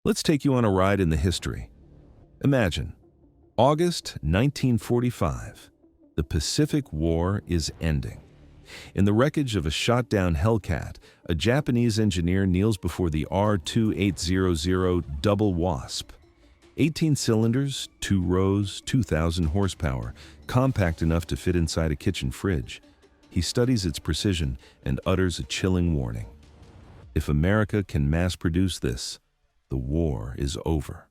Let's take you on a ride in the history. Imagine, August 1945. The Pacific War is ending. In the wreckage of a shot-down Hellcat, a Japanese engineer kneels before the R-2800 double Wasp. 18 cylinders, 2 rows, 2,000 horsepower, compact enough to fit inside a kitchen fridge. He studies its precision and utters a chilling warning. If America can mass-produce this, the war is over.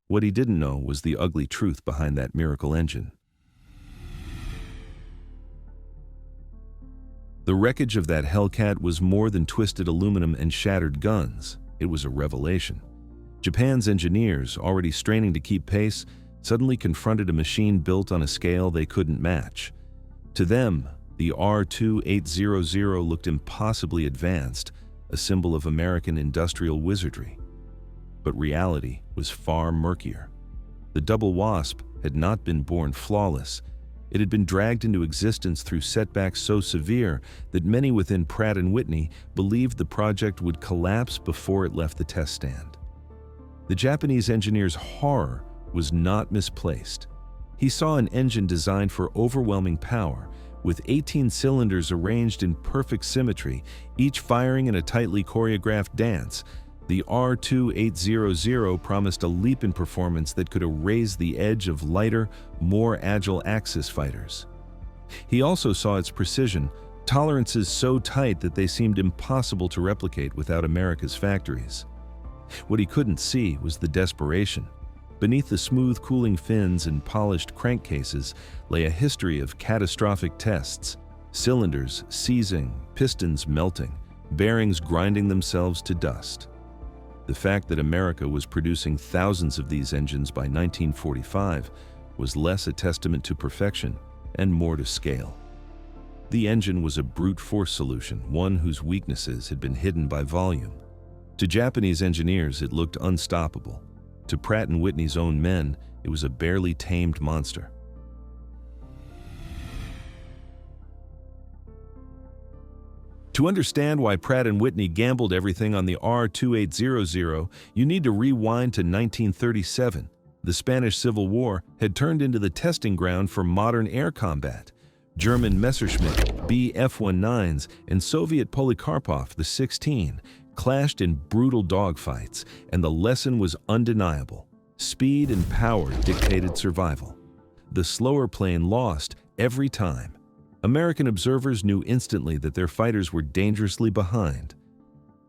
What he didn't know was the ugly truth behind that miracle engine. The wreckage of that Hellcat was more than twisted aluminum and shattered guns. It was a revelation. Japan's engineers, already straining to keep pace, suddenly confronted a machine built on a scale they couldn't match. To them, the R-2800 looked impossibly advanced, a symbol of American industrial wizardry. But reality was far murkier. The double Wasp had not been born flawless. It had been dragged into existence through setbacks so severe that many within Pratt Whitney believed the project would collapse before it left the test stand. The Japanese engineer's horror was not misplaced. He saw an engine designed for overwhelming power, with 18 cylinders arranged in perfect symmetry, each firing in a tightly choreographed dance. The R-2800 promised a leap in performance that could erase the edge of lighter, more agile Axis fighters. He also saw its precision, tolerances so tight that they seemed impossible to replicate without America's factories. What he couldn't see was the desperation. Beneath the smooth cooling fins and polished crankcases lay a history of catastrophic tests, cylinders seizing, pistons melting, bearings grinding themselves to dust. The fact that America was producing thousands of these engines by 1945 was less a testament to perfection and more to scale. The engine was a brute force solution, one whose weaknesses had been hidden by volume. To Japanese engineers, it looked unstoppable. To Pratt Whitney's own men, it was a barely tamed monster. To understand why Pratt Whitney gambled everything on the R-2800, you need to rewind to 1937. The Spanish Civil War had turned into the testing ground for modern air combat. German Messerschmitt Bf-19s and Soviet Polikarpov the 16 clashed in brutal dogfights, and the lesson was undeniable. Speed and power dictated survival. The slower plane lost every time. American observers knew instantly that their fighters were dangerously behind.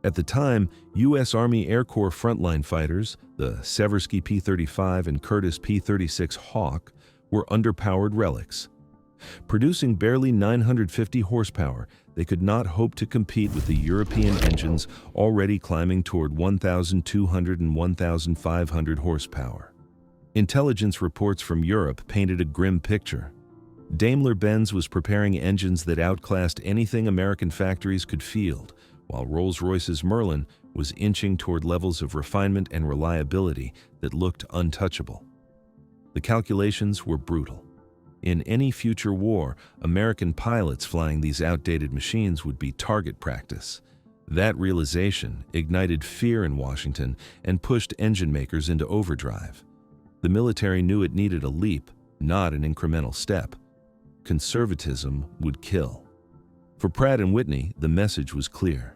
At the time, U.S. Army Air Corps frontline fighters, the Seversky P-35 and Curtiss P-36 Hawk, were underpowered relics. Producing barely 950 horsepower, they could not hope to compete with the European engines already climbing toward 1,200 and 1,500 horsepower. Intelligence reports from Europe painted a grim picture. Daimler-Benz was preparing engines that outclassed anything American factories could field, while Rolls-Royce's Merlin was inching toward levels of refinement and reliability that looked untouchable. The calculations were brutal. In any future war, American pilots flying these outdated machines would be target practice. That realization ignited fear in Washington and pushed engine makers into overdrive. The military knew it needed a leap, not an incremental step. Conservatism would kill. For Pratt Whitney, the message was clear.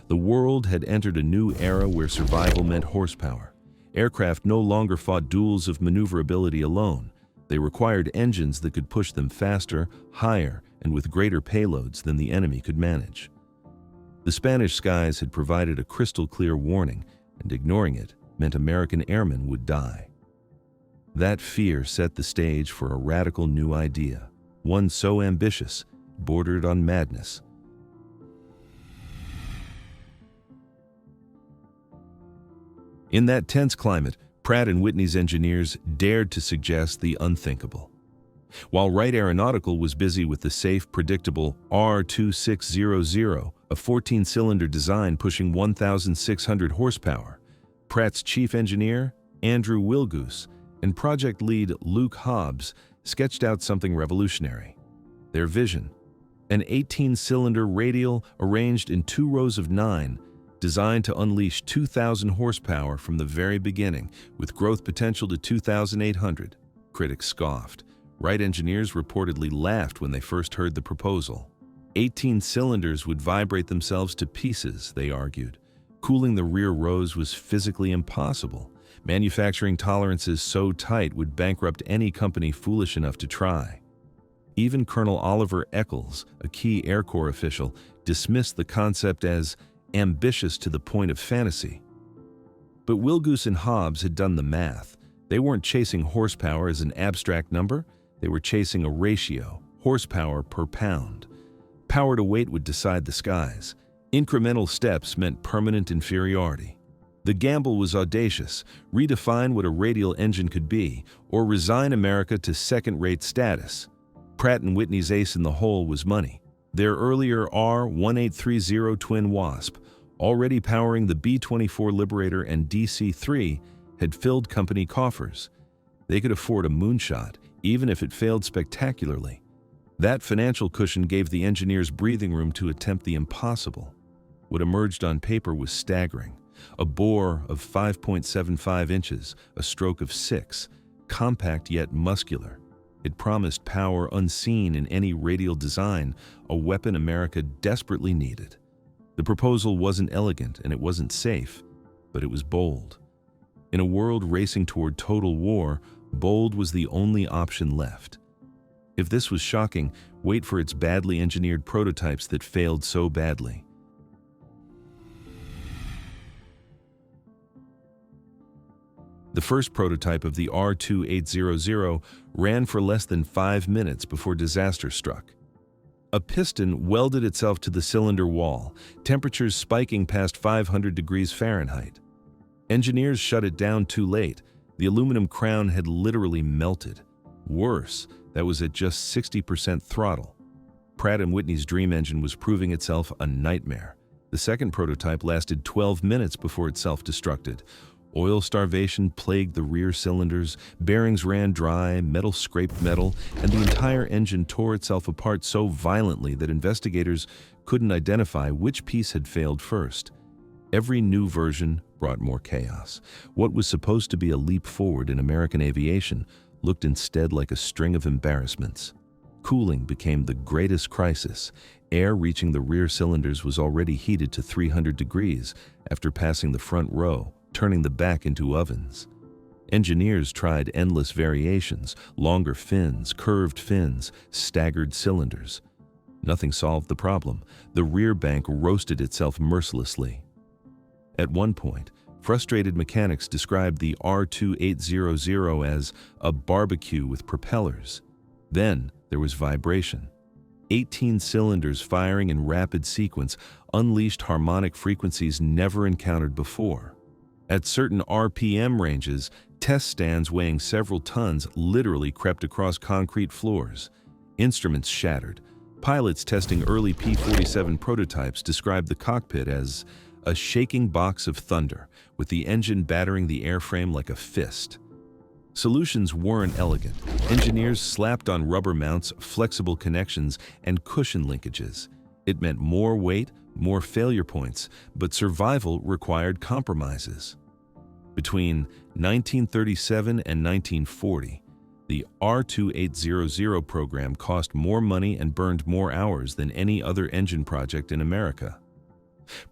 The world had entered a new era where survival meant horsepower. Aircraft no longer fought duels of maneuverability alone. They required engines that could push them faster, higher, and with greater payloads than the enemy could manage. The Spanish skies had provided a crystal-clear warning, and ignoring it meant American airmen would die. That fear set the stage for a radical new idea, one so ambitious, bordered on madness. In that tense climate, Pratt Whitney's engineers dared to suggest the unthinkable. While Wright Aeronautical was busy with the safe, predictable R-2600, a 14-cylinder design pushing 1,600 horsepower, Pratt's chief engineer, Andrew Wilgoose, and project lead Luke Hobbs sketched out something revolutionary. Their vision, an 18-cylinder radial arranged in 2 rows of 9, Designed to unleash 2,000 horsepower from the very beginning, with growth potential to 2,800, critics scoffed. Wright engineers reportedly laughed when they first heard the proposal. 18 cylinders would vibrate themselves to pieces, they argued. Cooling the rear rows was physically impossible. Manufacturing tolerances so tight would bankrupt any company foolish enough to try. Even Colonel Oliver Eccles, a key Air Corps official, dismissed the concept as ambitious to the point of fantasy. But Wilgoose and Hobbs had done the math. They weren't chasing horsepower as an abstract number, they were chasing a ratio, horsepower per pound. Power to weight would decide the skies. Incremental steps meant permanent inferiority. The gamble was audacious: redefine what a radial engine could be, or resign America to second-rate status. Pratt & Whitney's ace in the hole was money. Their earlier R-2830 twin Wasp, already powering the B-24 Liberator and DC-3, had filled company coffers. They could afford a moonshot, even if it failed spectacularly. That financial cushion gave the engineers breathing room to attempt the impossible. What emerged on paper was staggering. A bore of 5.75 inches, a stroke of 6, compact yet muscular. It promised power unseen in any radial design, a weapon America desperately needed. The proposal wasn't elegant and it wasn't safe, but it was bold. In a world racing toward total war, bold was the only option left. If this was shocking, wait for its badly engineered prototypes that failed so badly. The first prototype of the R-2800 ran for less than 5 minutes before disaster struck. A piston welded itself to the cylinder wall, temperatures spiking past 500 degrees Fahrenheit. Engineers shut it down too late. The aluminum crown had literally melted. Worse, that was at just 60% throttle. Pratt & Whitney's dream engine was proving itself a nightmare. The second prototype lasted 12 minutes before it self-destructed. Oil starvation plagued the rear cylinders, bearings ran dry, metal scraped metal, and the entire engine tore itself apart so violently that investigators couldn't identify which piece had failed first. Every new version brought more chaos. What was supposed to be a leap forward in American aviation looked instead like a string of embarrassments. Cooling became the greatest crisis. Air reaching the rear cylinders was already heated to 300 degrees after passing the front row, turning the back into ovens. Engineers tried endless variations: longer fins, curved fins, staggered cylinders. Nothing solved the problem. The rear bank roasted itself mercilessly. At one point, frustrated mechanics described the R-2800 as a barbecue with propellers. Then there was vibration. 18 cylinders firing in rapid sequence unleashed harmonic frequencies never encountered before. At certain RPM ranges, test stands weighing several tons literally crept across concrete floors. Instruments shattered. Pilots testing early P-47 prototypes described the cockpit as a shaking box of thunder, with the engine battering the airframe like a fist. Solutions weren't elegant. Engineers slapped on rubber mounts, flexible connections, and cushion linkages. It meant more weight, more failure points, but survival required compromises. Between 1937 and 1940, the R-2800 program cost more money and burned more hours than any other engine project in America.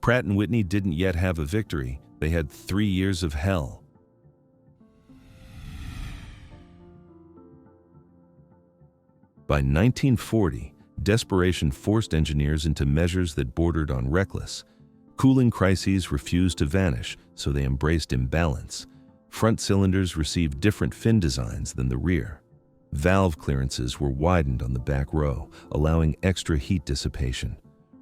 Pratt & Whitney didn't yet have a victory. They had 3 years of hell. By 1940, desperation forced engineers into measures that bordered on reckless. Cooling crises refused to vanish, so they embraced imbalance. Front cylinders received different fin designs than the rear. Valve clearances were widened on the back row, allowing extra heat dissipation.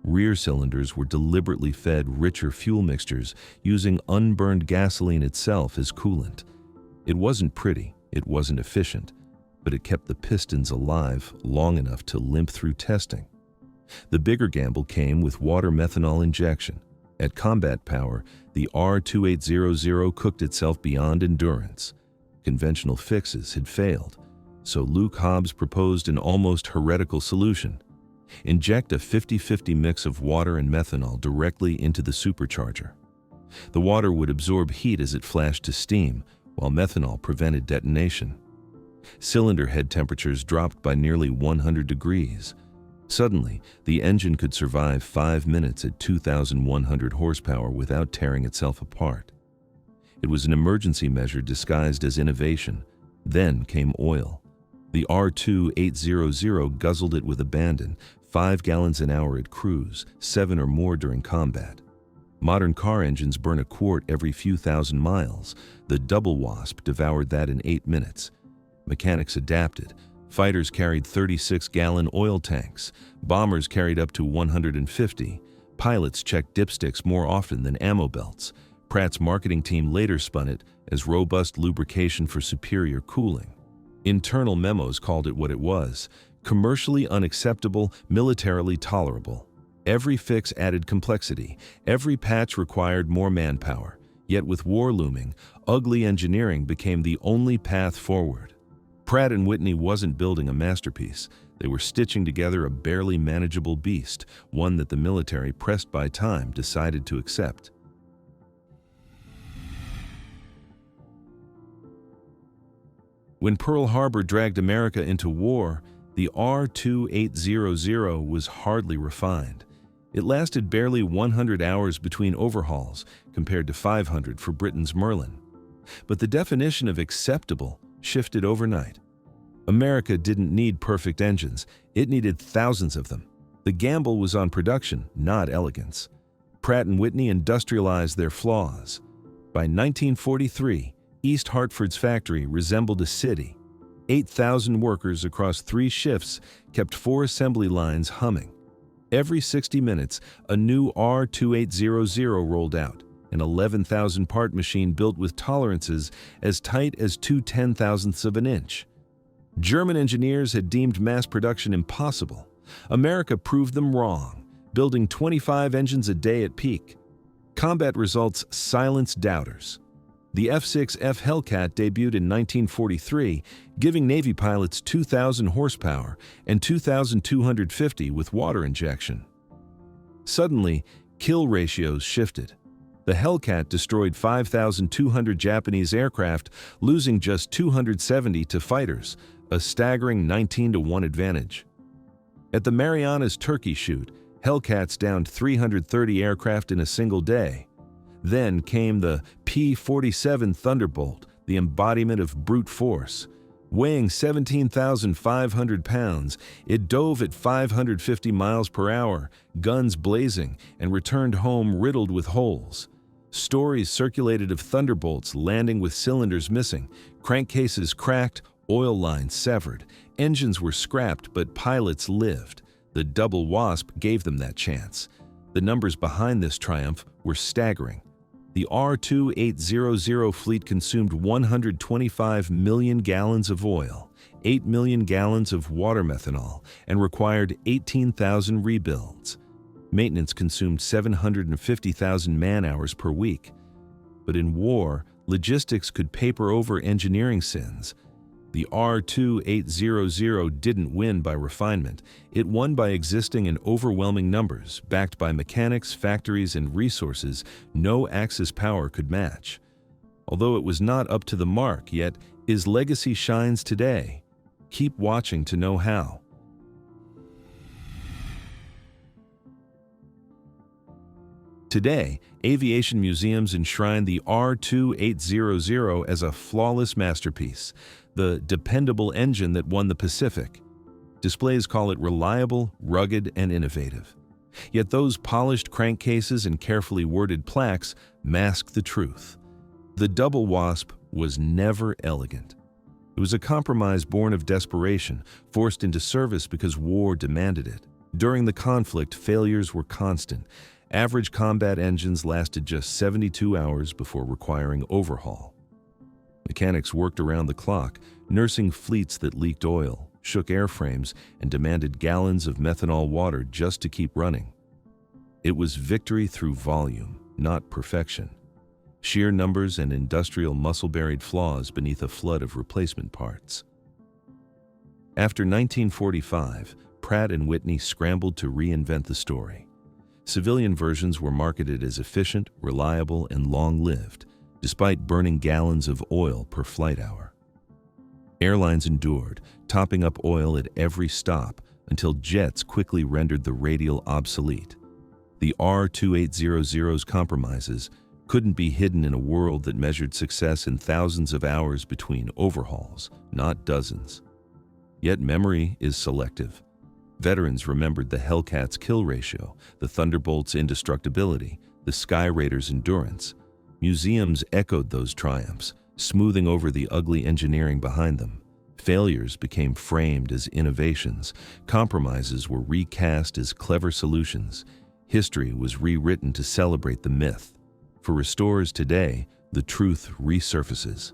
Rear cylinders were deliberately fed richer fuel mixtures, using unburned gasoline itself as coolant. It wasn't pretty, it wasn't efficient, but it kept the pistons alive long enough to limp through testing. The bigger gamble came with water methanol injection. At combat power, the R-2800 cooked itself beyond endurance. Conventional fixes had failed, so Luke Hobbs proposed an almost heretical solution. Inject a 50-50 mix of water and methanol directly into the supercharger. The water would absorb heat as it flashed to steam, while methanol prevented detonation. Cylinder head temperatures dropped by nearly 100 degrees. Suddenly, the engine could survive 5 minutes at 2,100 horsepower without tearing itself apart. It was an emergency measure disguised as innovation. Then came oil. The R-2800 guzzled it with abandon, 5 gallons an hour at cruise, 7 or more during combat. Modern car engines burn a quart every few thousand miles. The double Wasp devoured that in 8 minutes. Mechanics adapted. Fighters carried 36-gallon oil tanks. Bombers carried up to 150. Pilots checked dipsticks more often than ammo belts. Pratt's marketing team later spun it as robust lubrication for superior cooling. Internal memos called it what it was: commercially unacceptable, militarily tolerable. Every fix added complexity. Every patch required more manpower. Yet with war looming, ugly engineering became the only path forward. Pratt Whitney wasn't building a masterpiece. They were stitching together a barely manageable beast, one that the military, pressed by time, decided to accept. When Pearl Harbor dragged America into war, the R-2800 was hardly refined. It lasted barely 100 hours between overhauls, compared to 500 for Britain's Merlin. But the definition of acceptable shifted overnight. America didn't need perfect engines, it needed thousands of them. The gamble was on production, not elegance. Pratt Whitney industrialized their flaws. By 1943, East Hartford's factory resembled a city. 8,000 workers across 3 shifts kept 4 assembly lines humming. Every 60 minutes, a new R-2800 rolled out, an 11,000-part machine built with tolerances as tight as 2/10,000ths of an inch. German engineers had deemed mass production impossible. America proved them wrong, building 25 engines a day at peak. Combat results silenced doubters. The F-6F Hellcat debuted in 1943, giving Navy pilots 2,000 horsepower and 2,250 with water injection. Suddenly, kill ratios shifted. The Hellcat destroyed 5,200 Japanese aircraft, losing just 270 to fighters, a staggering 19-to-1 advantage. At the Marianas Turkey Shoot, Hellcats downed 330 aircraft in a single day. Then came the P-47 Thunderbolt, the embodiment of brute force. Weighing 17,500 pounds, it dove at 550 miles per hour, guns blazing, and returned home riddled with holes. Stories circulated of Thunderbolts landing with cylinders missing, crankcases cracked, oil lines severed. Engines were scrapped, but pilots lived. The double Wasp gave them that chance. The numbers behind this triumph were staggering. The R-2800 fleet consumed 125 million gallons of oil, 8 million gallons of water methanol, and required 18,000 rebuilds. Maintenance consumed 750,000 man-hours per week. But in war, logistics could paper over engineering sins. The R-2800 didn't win by refinement. It won by existing in overwhelming numbers, backed by mechanics, factories, and resources no Axis power could match. Although it was not up to the mark, yet its legacy shines today. Keep watching to know how. Today, aviation museums enshrine the R-2800 as a flawless masterpiece, the dependable engine that won the Pacific. Displays call it reliable, rugged, and innovative. Yet those polished crankcases and carefully worded plaques mask the truth. The double Wasp was never elegant. It was a compromise born of desperation, forced into service because war demanded it. During the conflict, failures were constant. Average combat engines lasted just 72 hours before requiring overhaul. Mechanics worked around the clock, nursing fleets that leaked oil, shook airframes, and demanded gallons of methanol water just to keep running. It was victory through volume, not perfection. Sheer numbers and industrial muscle-buried flaws beneath a flood of replacement parts. After 1945, Pratt Whitney scrambled to reinvent the story. Civilian versions were marketed as efficient, reliable, and long-lived, despite burning gallons of oil per flight hour. Airlines endured, topping up oil at every stop until jets quickly rendered the radial obsolete. The R-2800's compromises couldn't be hidden in a world that measured success in thousands of hours between overhauls, not dozens. Yet memory is selective. Veterans remembered the Hellcat's kill ratio, the Thunderbolt's indestructibility, the Sky Raider's endurance. Museums echoed those triumphs, smoothing over the ugly engineering behind them. Failures became framed as innovations. Compromises were recast as clever solutions. History was rewritten to celebrate the myth. For restorers today, the truth resurfaces.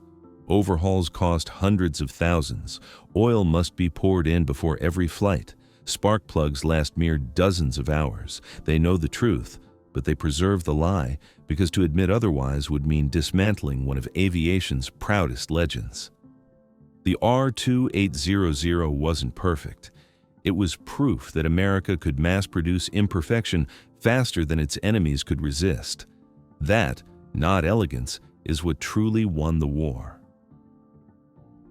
Overhauls cost hundreds of thousands. Oil must be poured in before every flight. Spark plugs last mere dozens of hours. They know the truth, but they preserve the lie because to admit otherwise would mean dismantling one of aviation's proudest legends. The R-2800 wasn't perfect. It was proof that America could mass-produce imperfection faster than its enemies could resist. That, not elegance, is what truly won the war.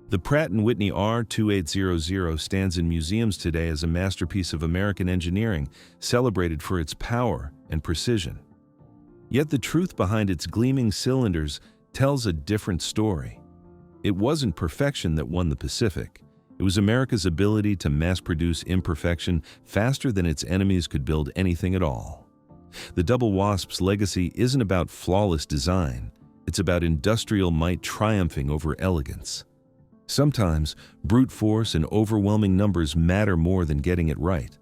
The Pratt & Whitney R-2800 stands in museums today as a masterpiece of American engineering, celebrated for its power and precision. Yet the truth behind its gleaming cylinders tells a different story. It wasn't perfection that won the Pacific. It was America's ability to mass-produce imperfection faster than its enemies could build anything at all. The double Wasp's legacy isn't about flawless design. It's about industrial might triumphing over elegance. Sometimes, brute force and overwhelming numbers matter more than getting it right.